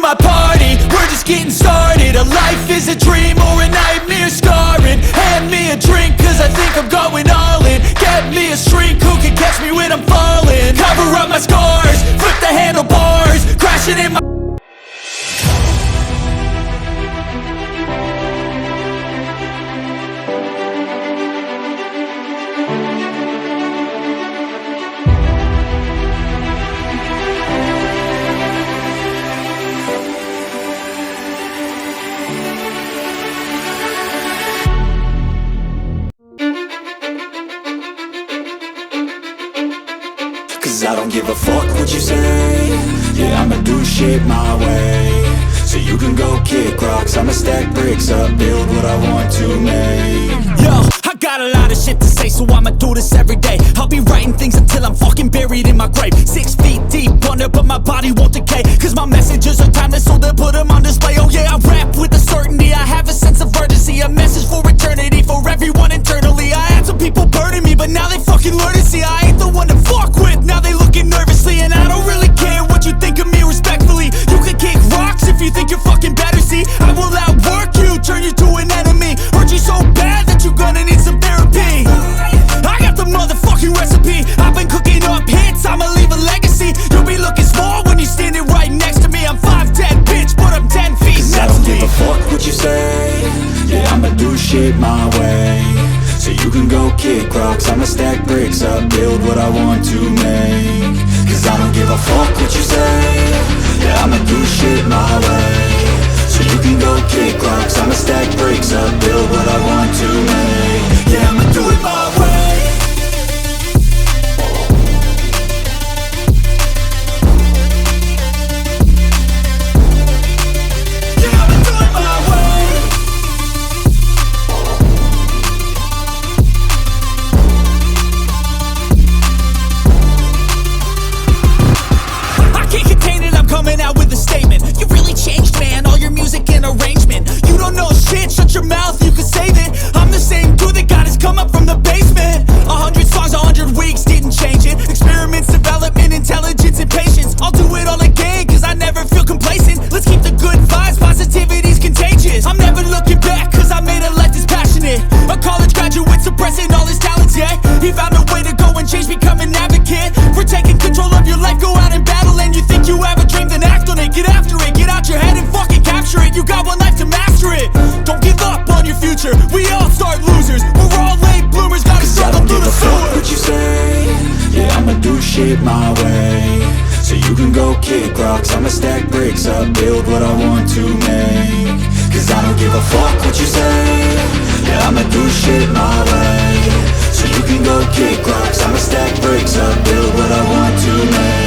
my party, we're just getting started. A life is a dream or a nightmare scarring. Hand me a drink cause I think I'm going all in. Get me a shrink who can catch me when I'm falling. Cover up my scars, flip the handlebars, crashing in my... Cause I don't give a fuck what you say. Yeah, I'ma do shit my way. So you can go kick rocks, I'ma stack bricks up, build what I want to make. Yo, I got a lot of shit to say, so I'ma do this every day. I'll be writing things until I'm fucking buried in my grave. 6 feet deep under, but my body won't decay. Cause my messages are timeless, so they'll put them on display. Oh yeah, I rap with a certainty, I have a sense of urgency. A message for eternity, for everyone internally. I had some people burning me, but now they fucking learn to see I ain't the one to fuck with, now they looking nervously. And I don't really care what you think of me respectfully. You can kick rocks if you think you're fucking better, see. I will outwork you, turn you to an enemy. Hurt you so bad that you're gonna need some therapy. I got the motherfucking recipe. I've been cooking up hits, I'ma leave a legacy. You'll be looking small when you're standing right next to me. I'm 5'10", bitch, but I'm 10 feet Cause I don't give a fuck what you say. Yeah, I'ma do shit my way. So you can go kick rocks, I'ma stack bricks up, build what I want to make. Cause I don't give a fuck what you say. Yeah, I'ma do shit my way. So you can go kick rocks, I'ma stack bricks up, build what I want to make. Yeah, I'ma do it my way. Yeah, I'ma do it my way. I can't contain it, I'm coming out with a statement. You really changed, man, all your music and arrangement. You don't know shit, shut your mouth, you can save it. I'm the same dude that got his come up from the basement. 100 songs, 100 weeks, didn't change it. Experiments, development, intelligence, and patience. I'll do it all again, cause I never feel complacent. Let's keep the good vibes, positivity's contagious. I'm never looking back, cause I made a life that's passionate. A college graduate suppressing all his talents, yeah. He found a way to go and change, become an advocate. For taking control of your life, go out and battle. And you think you have a dream, then act on it. Get after it, get out your head and fucking capture it. You got one life to master it. Don't give up on your future, we all start losers. We're all late bloomers, gotta struggle through the sewer. What you say? Yeah, I'ma do shit my way. So you can go kick rocks, I'ma stack bricks up, build what I want to make. Cause I don't give a fuck what you say. Yeah, I'ma do shit my way. So you can go kick rocks, I'ma stack bricks up, build what I want to make.